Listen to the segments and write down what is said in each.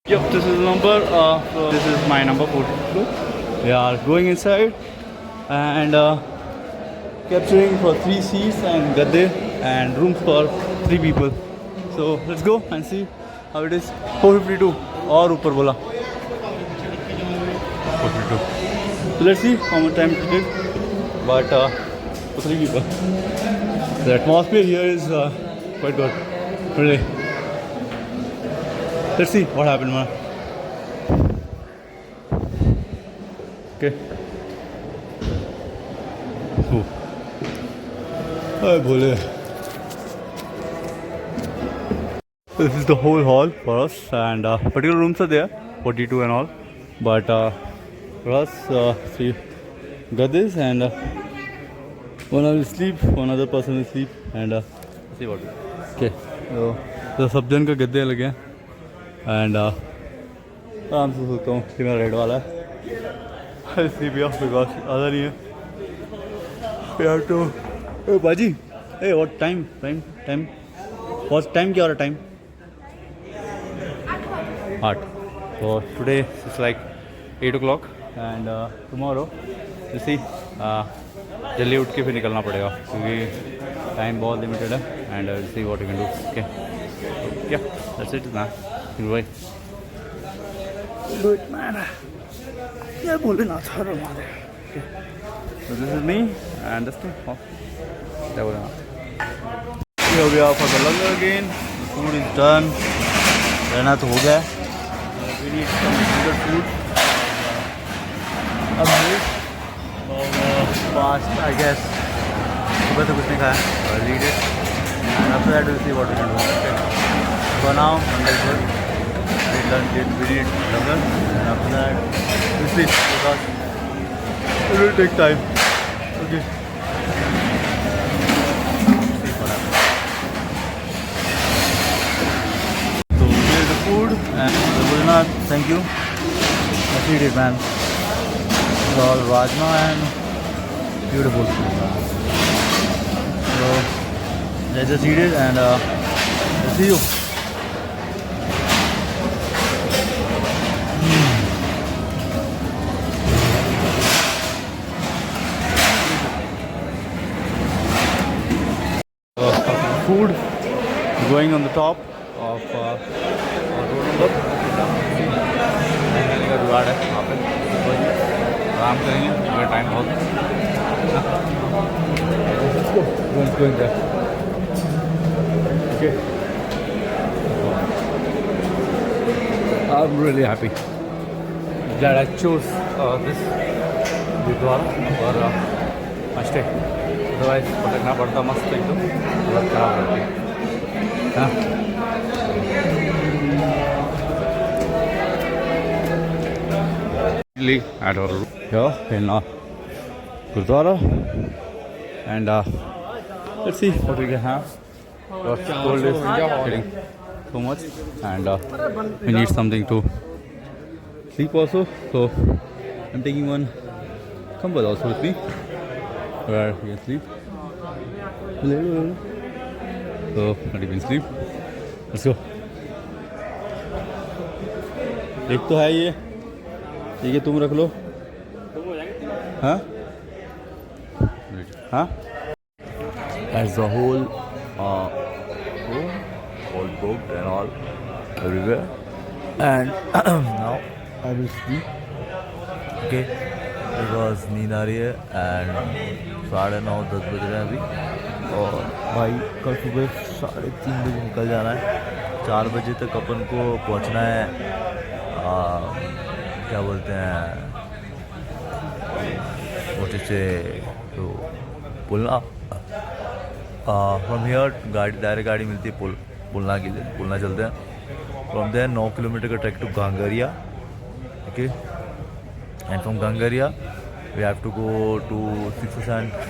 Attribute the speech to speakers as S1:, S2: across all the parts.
S1: Yep, this is the number. So this is my number 42. We are going inside and capturing for 3 seats and gadde and rooms for 3 people. So let's go and see how it is. 452 और ऊपर बोला 452. So let's see how much time it is. But for 3 people. The atmosphere here is quite good. Really. Let's see what happened, man. Okay. Oh. Hey, bole. This is the whole hall for us, and particular rooms are there, 42 and all. But for us, see, gadis and one will sleep, one other person will sleep, and see what. Okay. So सब जन का गद्दे लगे हैं and आराम से सोचता हूँ कि मेरा रेड वाला है स्लीप बिकॉज अदर नहीं है टू बाजी ए व्हाट टाइम व्हाट टाइम क्या हो रहा time 8 so today it's like 8 o'clock and tomorrow you see जल्दी उठ के फिर निकलना पड़ेगा क्योंकि टाइम बहुत लिमिटेड है and see what you can do okay या दैट्स इट ना बाय डू इट मैन क्या बोले ना था हमारे okay so this is me and this thing क्या बोले ना ये हो गया for the langar again food is done रहना तो हो गया we need some good food अब फास्ट आई गेस सुबह तो कुछ नहीं खाया read it and after that will see what we can do for now understood we need longer and after that we'll see because it will take time okay see what happens so here's the food and Raghunath thank you I eat it man it's all rajma and beautiful so let's just eat it and we'll see you food going on the top of road number का जुगाड़ है वहाँ पे आराम करेंगे अगर time बहुत okay I'm really happy that I chose this Gurdwara for my stay otherwise पटकना पड़ता मस्त एकदम हालत खराब रहती है at our here in Gurdwara and let's see what we can have. Our cold is getting so much and we need something to sleep also, so I'm taking one kambal also with me where we can sleep. So not even sleep. Let's go. एक तो है ये ठीक है तुम रख लो हाँ हाँ as the whole room all booked and all everywhere and now I will sleep okay because नींद आ रही है and 9:30-10 बज रहे हैं अभी और भाई कल सुबह 3:30 बजे निकल जाना है 4 बजे तक अपन को पहुंचना है क्या बोलते हैं मोटे से तो पुलना फ्रॉम हियर गाड़ी डायरेक्ट गाड़ी मिलती है पुलना के लिए पुलना चलते हैं फ्रॉम देयर 9 किलोमीटर का track to Ghangaria okay and from Ghangaria we have to go to 6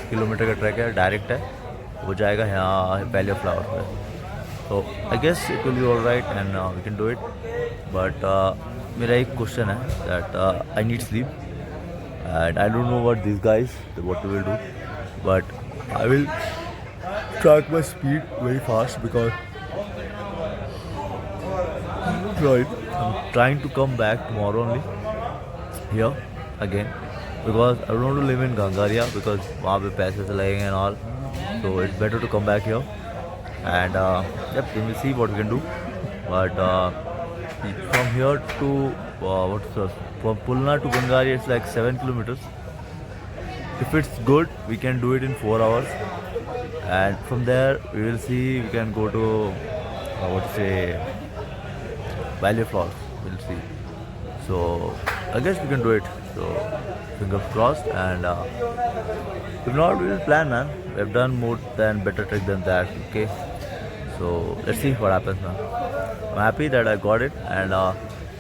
S1: kilometre का ट्रैक है डायरेक्ट है वो जाएगा यहाँ वैली ऑफ फ्लावर पे तो I guess it will be alright and we can do it but मेरा एक क्वेश्चन है that I need sleep and I don't know what this guys what we will do but I will track my speed very fast because right I'm trying to come back tomorrow only here again because I don't want to live in Gangaria because वहाँ पे पैसे से लगेंगे and all. So it's better to come back here and yep, we will see what we can do. But from here to from Pulna to Gangaria it's like 7 kilometers. If it's good, we can do it in 4 hours, and from there we will see. We can go to Valley Falls. We'll see. So I guess we can do it. So fingers crossed, and if not, we will plan, man. We have done more than better trick than that. Okay. So let's see what happens, man. I'm happy that I got it, and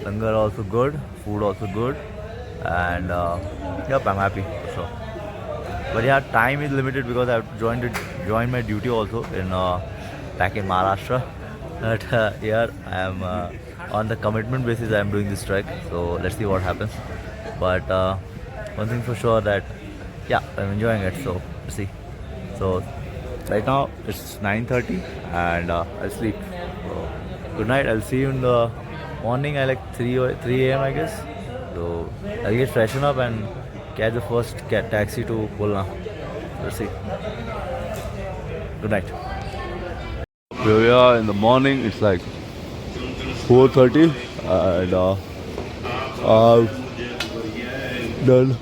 S1: langar also good, food also good, and yep, I'm happy for sure. But yeah, time is limited because I've joined my duty also in back in Maharashtra. But here I am on the commitment basis. I am doing this trek, so let's see what happens. But one thing for sure that yeah, I'm enjoying it. So let's see. So right now it's 9:30 and I'll sleep. So, good night. I'll see you in the morning. I like 3 a.m. I guess. So I'll get freshen up and catch the first taxi to Pulna. Let's see. Good night. Here we are in the morning. It's like 4:30 and I've done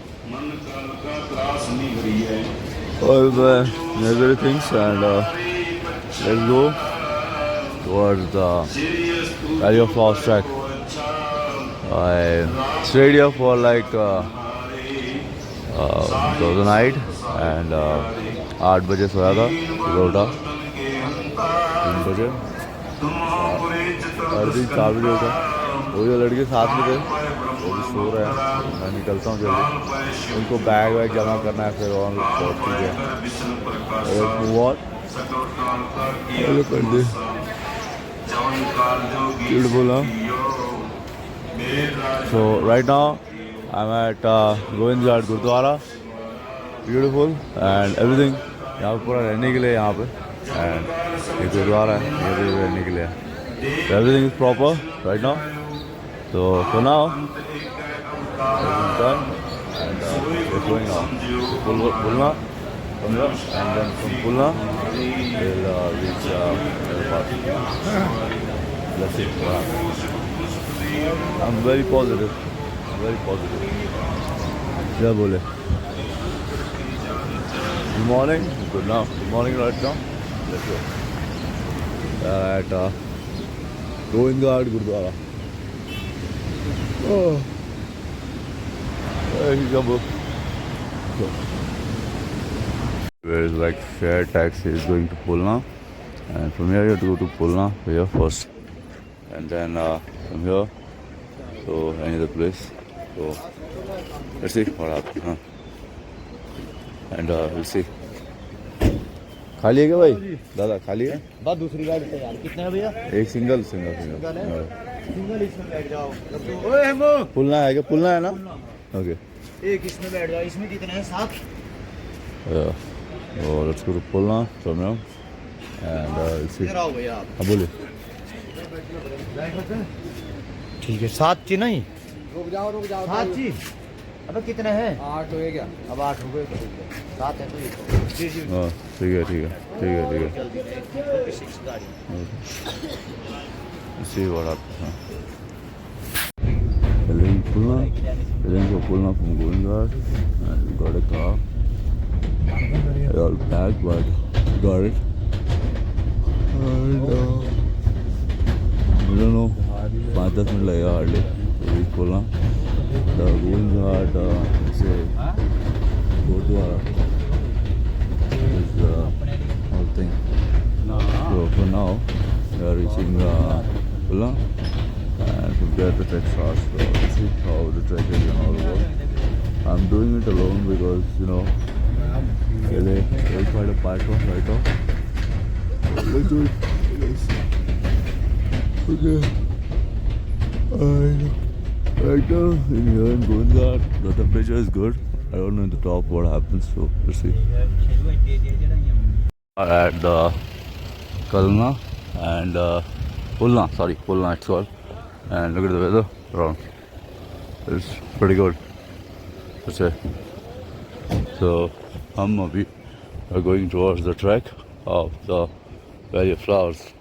S1: all the necessary things and let's go towards the Valley of Flowers track. I stayed here for like the night and 8 बजे सोया था, सुबह उठा 3 बजे, हर दिन 4 बजे उठा। वो जो लड़के साथ में थे वो भी सो रहे हैं, मैं निकलता हूँ जल्दी, उनको बैग वैग जमा करना है फिर और बहुत चीज़ें कर दे बोला। So right now I'm at Govindghat Gurdwara. Beautiful and everything. यहाँ पे पूरा रहने के लिए यहाँ पे and ये गुरुद्वारा है, ये भी रहने के लिए। So everything is proper right now. So for now everything's done and we're going on Pulna from here, and then from Pulna we'll reach the park. Let's see what happens. I'm very positive. Very positive. क्या बोले? Good morning. Good now. Good morning right now. Let's go. At Govindghat Gurdwara. Oh. There you go. Where is like share taxi is going to Pulna, and from here you have to go to Pulna here first, and then from here to any other place. So let's see what happens, huh? And we'll see. खाली है क्या भाई? दादा खाली है? बस दूसरी गाड़ी तैयार। कितने हैं भैया? एक सिंगल सिंगल इसमें बैठ जाओ। ओए हेमो। पुलना है क्या? पुलना है ना? ओके। एक इसमें बैठ जाओ। इसमें कितने हैं? 7। So let's go to Pulna from here and we'll see. इधर आओ भैया आप। हाँ बोलिए। ठीक है 7 ची नहीं? रुक जाओ 7 ची। अबे कितने हैं? 8 हो गया। अब 8 हो गए तो 7 है तो जी जी। हाँ ठीक है see what happens. Heading for Pulna from Govindghat, and we got a car. All packed, but got it. And I don't know, 5-10 minutes लगेगा hardly to reach Pulna. The Govindghat Gurdwara is the whole thing. So for now, we are reaching Pulna, and from there the trek starts. So let's see how the trek is and all over. I'm doing it alone because they'll try to pass off right off. Let's do it. Okay. Right now in here in Govindghat, the temperature is good. I don't know in the top what happens, so let's see. At the Kalna and Pulna it's called.
S2: and look at the weather around. It's pretty good. That's it. So we are going towards the track of the Valley of Flowers.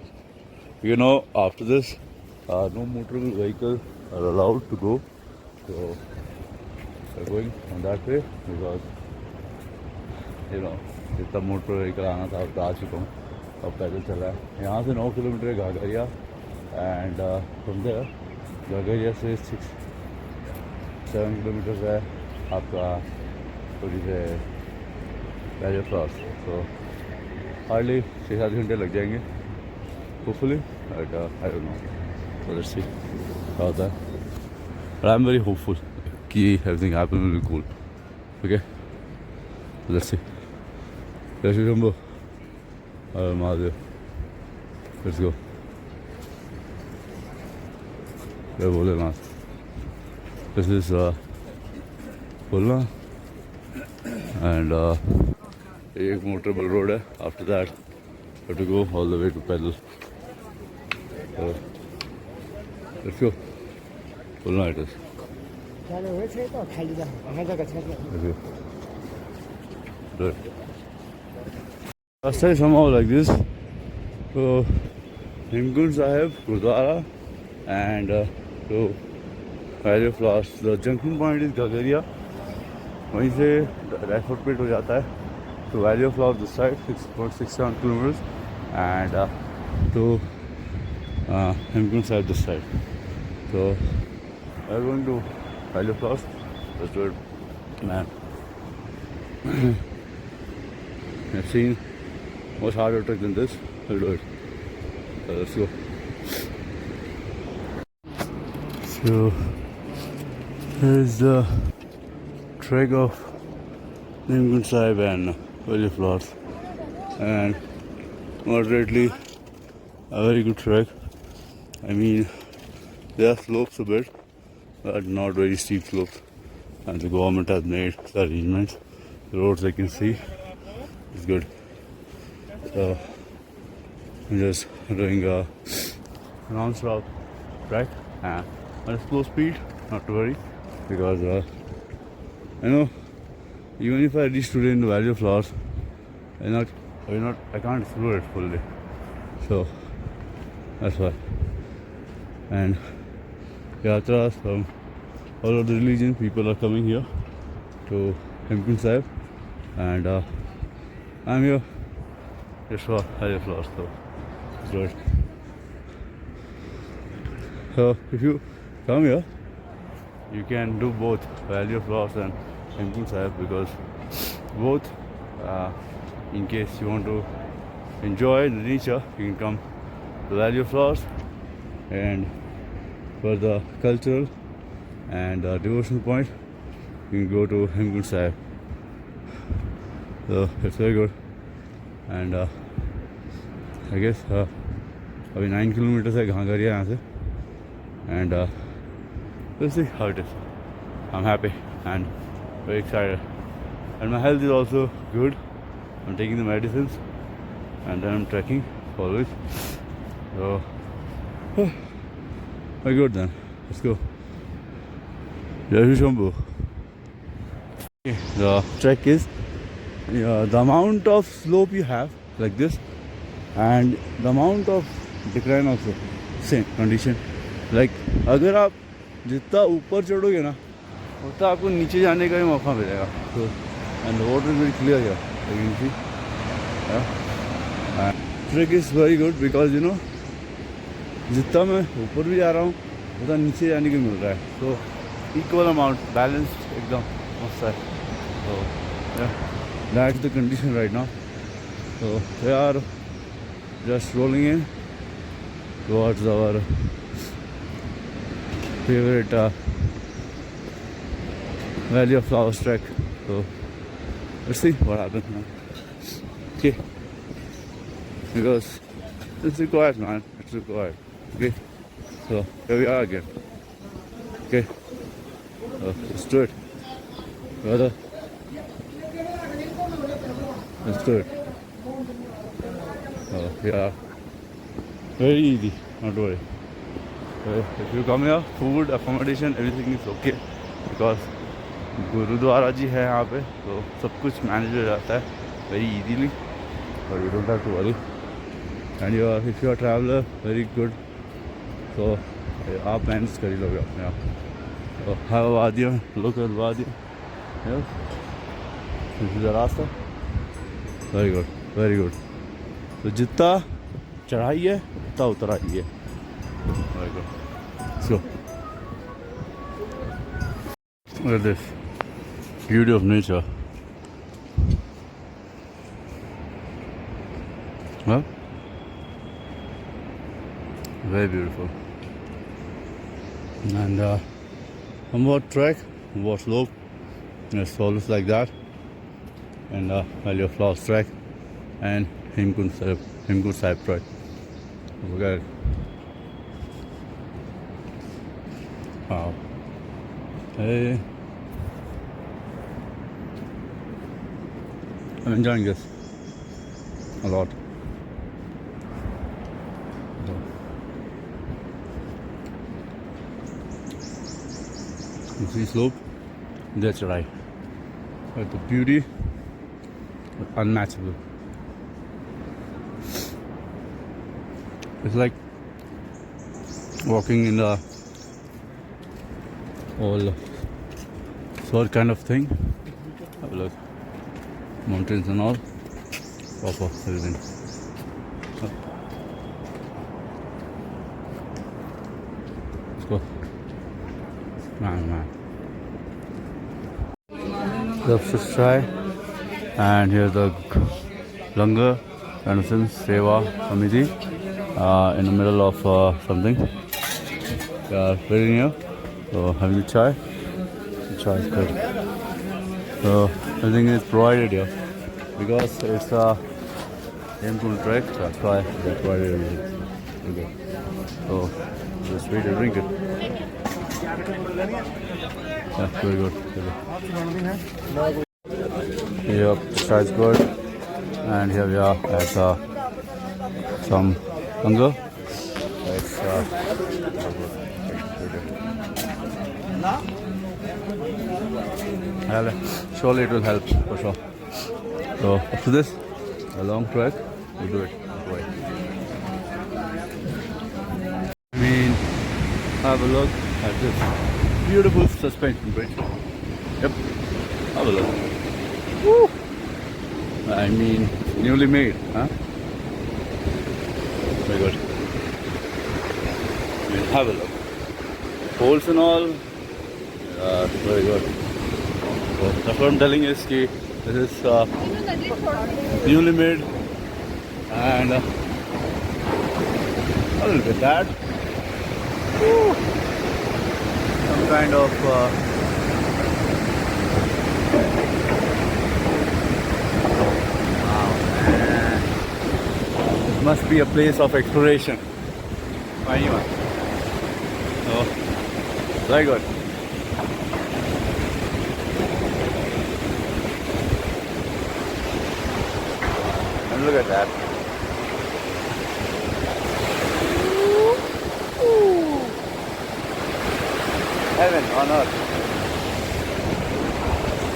S2: You know, after this, no motor vehicles are allowed to go. So we're going on that way because जितना motor vehicle आना था अब आ चुका हूँ. अब पैदल चल रहा है. यहाँ से 9 किलोमीटर है घाघरिया एंड फ्रॉम देयर घाघरिया से 6-7 किलोमीटर है आपका थोड़ी से वैली ऑफ फ्लावर्स. तो हार्डली 6-7 घंटे लग जाएंगे hopefully. But I don't no. So let's see how that. But I'm very hopeful कि everything happen will be cool. Okay? Let's see. Let's see Shambhu. Mahadev. Let's go. Jai Bholenath. This is Pulna and एक motorable road है. After that, we have to go all the way to pedal. Let's go. Pulna it is. Let's go. Good. I'll say somehow like this. So, Hemkund Sahib, Gurdwara, and so Valley of Flowers. The junction point is Ghagaria. वहीं से right footprint हो जाता है. तो Valley of Flowers this side 6.67 kilometers and to Hemkund Sahib this side. So we're going to Valley of Flowers. Let's do it, man. I've seen much harder trick than this. We'll do it. So let's go. So here's the trek of Hemkund Sahib and Valley of Flowers, and moderately a very good trek. I mean, there are slopes a bit, but not very steep slopes, and the government has made the arrangements. The roads I can see is good. So I'm just doing a non-stop track and at a slow speed, not to worry, because even if I reach today in the Valley of Flowers, I can't explore it fully. So that's why. And yatras from all over the religion, people are coming here to Hemkund Sahib, and I'm here just for Valley of Flowers. So it's good. So if you come here, you can do both Valley of Flowers and Hemkund Sahib, because both, in case you want to enjoy the nature, you can come to Valley of Flowers, and for the cultural and devotional point, you can go to Hemkund Sahib. So it's very good. And I guess अभी 9 kilometers है घाघरिया यहाँ से, and we'll see how it is. I'm happy and very excited, and my health is also good. I'm taking the medicines and then I'm trekking always. So very good then. Let's go. Jai Shambhu. The trek is the amount of slope you have like this, and the amount of decline also same condition. Like अगर आप जितना ऊपर चढ़ोगे ना, उतना आपको नीचे जाने का भी मौका मिलेगा. So and the water is very clear here. You can see. And trek is very good because जितना मैं ऊपर भी जा रहा हूँ उतना नीचे जाने को मिल रहा है. So equal amount, balanced एकदम मस्त है. So yeah, that's the condition right now. So we are just rolling in towards our favorite Valley of Flowers trek. So let's see what happens now. Okay, because it's required, man. It's required. Okay, so here we are again. Okay, let's do it, brother. Let's do it. Yeah, very easy. Not worry. If you come here, food, accommodation, everything is okay because gurdwara जी है यहाँ पे, तो सब कुछ manage हो जाता है very easily और you don't have to worry. And if you are traveler, very good. So आप मैनेज कर ही लोगे अपने आप. तो है वादियाँ, लोकल वादियाँ. Yes. This is the रास्ता. Very good, very good. तो जितना चढ़ाई है उतना उतराई है. Very good. Let's go. Look at this beauty of nature. Huh? Very beautiful. And somewhat trek, somewhat slope. It's always like that. And while your flowers trek and Himkund Sahib trek. Look at it. Wow. Hey. I'm enjoying this a lot. You see slope? That's right. But the beauty, unmatchable. It's like walking in the all sort kind of thing. Have a look. Mountains and all. Proper everything. Let's go. Man. The try. And here's the Langar Anderson Seva Committee in the middle of something. We are very near. So having a chai. The chai is good. So everything is provided here because it's a Hemkund trek. That's why they provided everything. Okay. So just wait and drink it. Yeah, very good. Yep, the chai is good. And here we are at some Langar. It's surely it will help for sure. So after this, a long trek, we'll do it. I mean, have a look at this beautiful suspension bridge. Yep, have a look. Woo! I mean, newly made, huh? Very good. I mean, have a look. Holes and all, very good. So that's what I'm telling you is that this is newly made and a little bit that. Woo. Some kind of wow, man. It must be a place of exploration for anyone. So very good. And look at that. Heaven on earth.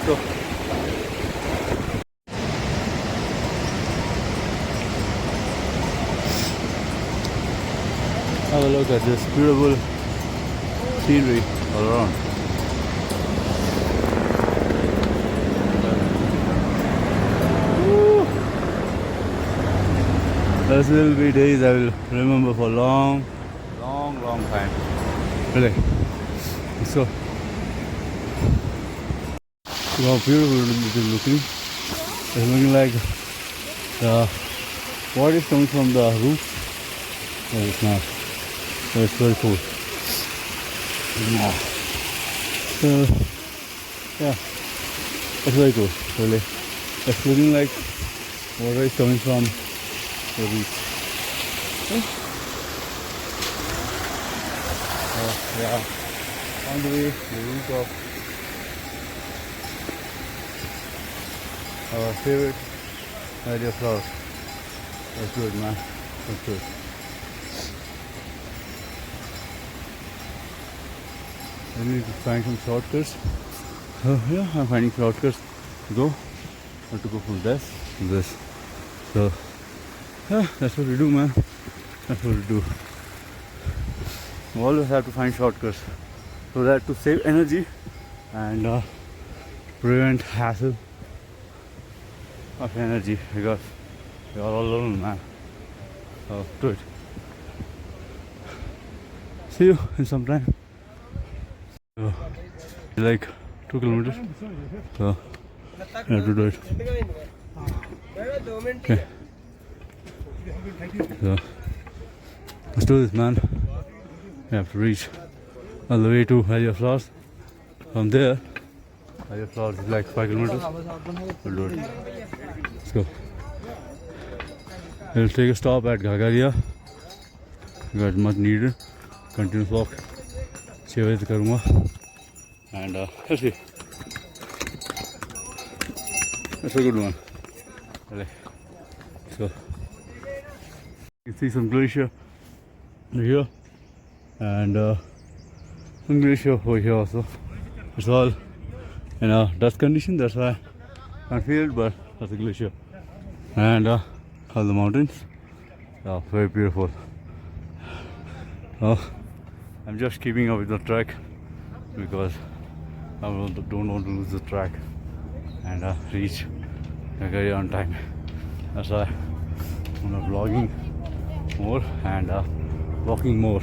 S2: So have a look at this beautiful scenery all around. Those will be days I will remember for long time. Really. So how beautiful it is looking. It's looking like the water is coming from the roof. No, it's not. So it's very cool. Yeah. So yeah, it's very cool. Really, it's looking like water is coming from the roof. Yeah, on the way, the roof of our favorite idea flower. That's good, man. That's good. I need to find some shortcuts. Yeah, I'm finding shortcuts to go. Or to go from this. So, yeah, that's what we do, man. That's what we do. We always have to find shortcuts so that to save energy and prevent hassle of energy, because we are all alone, man. So do it. See you in some time. So, like 2 kilometers. So I have to do it. Okay. So let's do this, man. We have to reach all the way to Valley of Flowers. From there, Valley of Flowers is like 5 kilometers. We'll do it. Let's go. We'll take a stop at Ghagaria because much needed. Continuous walk. 6 बजे तक करूँगा. And let's see. That's a good one. So you see some glacier here and some glacier over here also. It's all in a dust condition, that's why I can't feel it, but that's a glacier. And all the mountains are very beautiful. I'm just keeping up with the track because I don't want to lose the track and reach Ghagaria on time. That's why I'm vlogging more and walking more.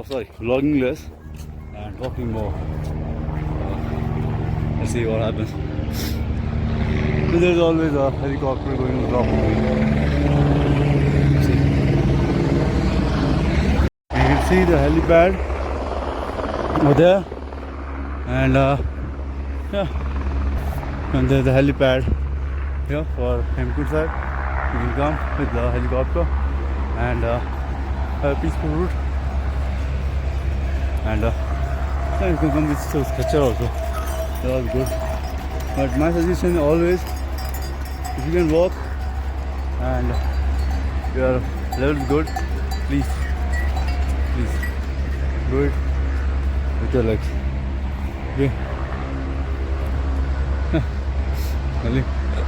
S2: Sorry, vlogging less and walking more. Let's see what happens. So there's always a helicopter going on top of me. You can see the helipad over there, and yeah, and there's the helipad here for Hemkund side. You can come with the helicopter and have a peaceful route, and yeah, you can come with Skechers also. They're all good. But my suggestion always, if you can walk and your level is good, please do it with your legs. Okay.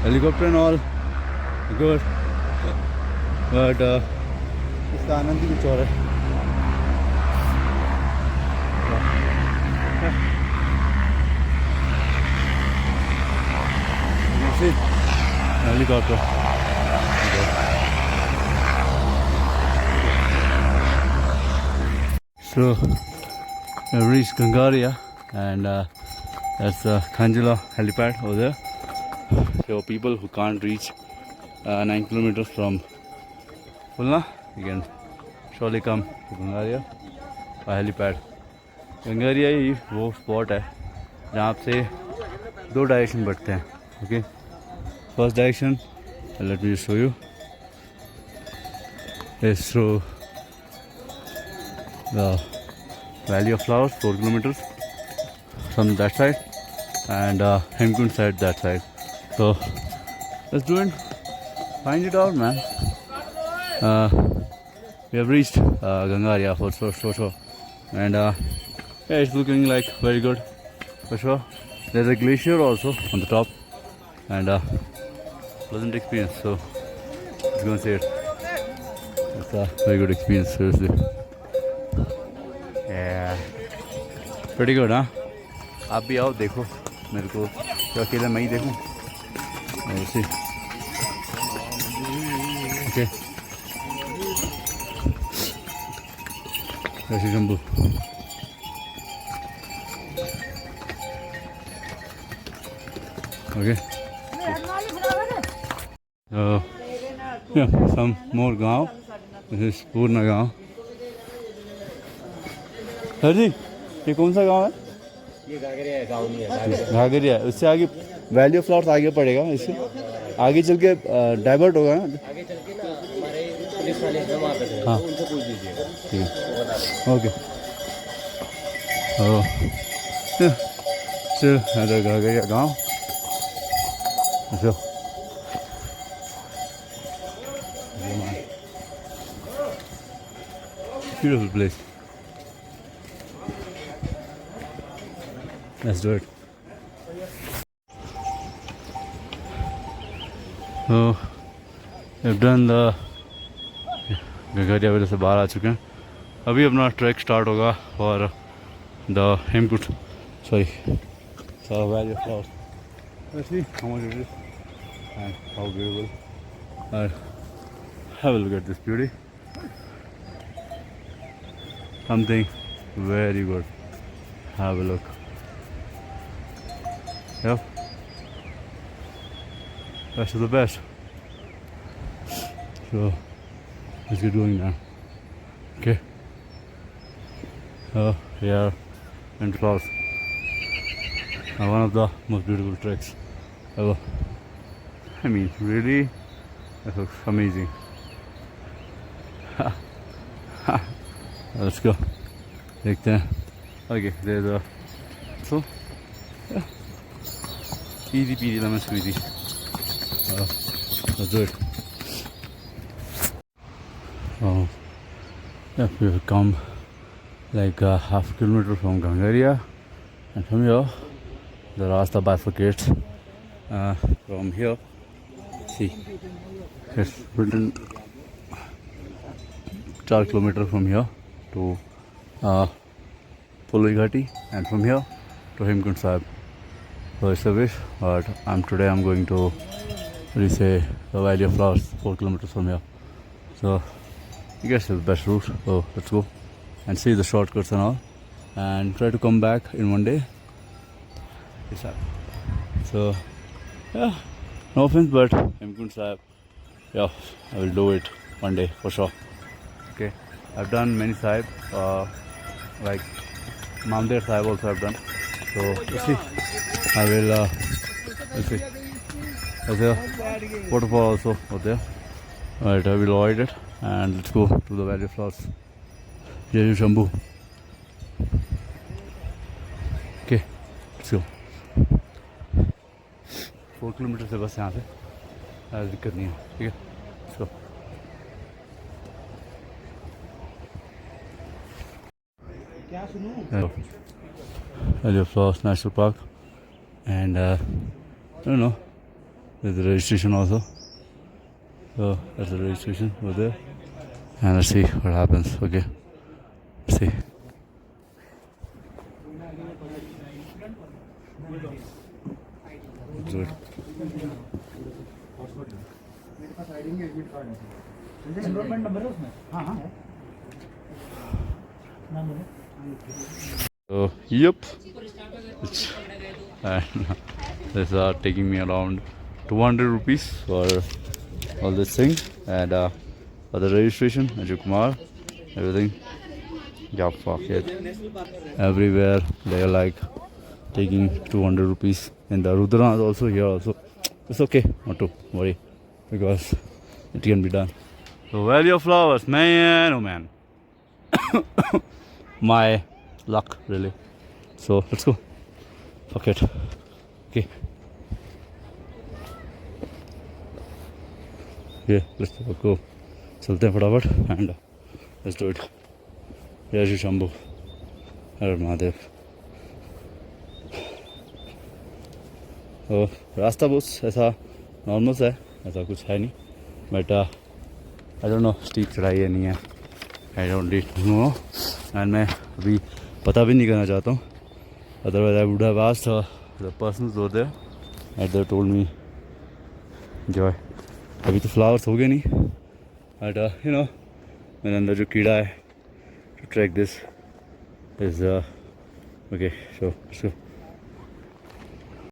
S2: Helicopter and all good, but इसका आनंद ही कुछ और है. You see helicopter. So I reached Gangaria, and that's the Khanjula helipad over there. So people who can't reach 9 kilometers from Khulna, you can surely come to Gangaria by helipad. Gangaria ही वो spot है जहाँ से 2 direction बढ़ते हैं. Okay, first direction, let me show you, is through the Valley of Flowers, 4 kilometers from that side, and Hemkund side that side. So let's do it. Find it out, man. We have reached Gangaria for sure, and yeah, it's looking like very good for sure. There's a glacier also on the top, and pleasant experience. So let's go and see it. It's a very good experience, seriously. Yeah, pretty good, huh? आप भी आओ देखो मेरे को, तो अकेला मैं ही देखूं. ऐसे ओके. ऐसे जंबू. Okay. Yeah, some more गांव. This is पूर्णा गांव. सर जी, ये कौन सा गांव है?
S3: ये घाघरिया है, गाँव नहीं है.
S2: घाघरिया. उससे आगे वैली ऑफ फ्लावर्स आगे पड़ेगा. इससे आगे चल के डाइवर्ट होगा ना.
S3: आगे चल के ना हमारे पुलिस वाले हैं वहाँ पे,
S2: हाँ,
S3: उनसे पूछ लीजिएगा.
S2: ठीक है. ओके. चल घाघरिया गाँव. अच्छा, beautiful place. Let's do it. So we've done the गगरिया वजह से बाहर आ चुके हैं. अभी अपना ट्रैक स्टार्ट होगा और the Hemkund Valley of Flowers. Let's see how much it is and how beautiful. Have a look at this beauty. Something very good. Have a look. Yep. Best of the best. So let's get going now. Okay. Here in Flowers. One of the most beautiful treks ever. I mean, really, that looks amazing. Let's go. देखते हैं. Okay, there's a so yeah, easy peasy lemon squeezy. Let's do it. Oh, yeah, we've come like half a kilometer from Gangaria, and from here the Rasta bifurcates from here. See, it's written 4 kilometers from here to Puloi Ghati, and from here to Hemkund Sahib. So it's a wish, but today I'm going to reach the Valley of Flowers 4 kilometers from here. So I guess it's the best route. So let's go and see the shortcuts and all, and try to come back in one day. So yeah, no offense, but Hemkund Sahib, yeah, I will do it one day for sure. Okay, I've done many Sahib, like Mamder Sahib also I've done. So let's see. I will let's see. There's a waterfall also over there. Alright, I will avoid it and let's go to the Valley of Flowers. Jai Shambhu. Okay, let's go. 4 kilometre से बस यहाँ से दिक्कत नहीं है. ठीक है, let's go. Valley of Flowers National Park, and I don't know, there's a registration also. So that's the registration over there, and let's see what happens. Okay, let's see. Do it. So yep, and this are taking me around 200 rupees for all this thing, and for the registration, Ajay Kumar, everything. Yeah, fuck it. Everywhere they are like taking 200 rupees, and the Rudra is also here also. It's okay, not to worry, because it can be done. So Valley of Flowers, man, oh man. My luck, really. So let's go. Fuck it. Okay. Yeah, let's go. चलते हैं फटाफट and let's do it. जय श्री शंभू, हर महादेव. तो रास्ता बहुत ऐसा normal सा है, ऐसा कुछ है नहीं, but I don't no steep चढ़ाई है नहीं है, आई डोंट नो, एंड मैं अभी पता भी नहीं करना चाहता हूँ. Otherwise I would have asked the persons over there and they told me enjoy. अभी तो फ्लावर्स हो गए नहीं, बट यू नो मेरे अंदर जो कीड़ा है, to track this is okay. So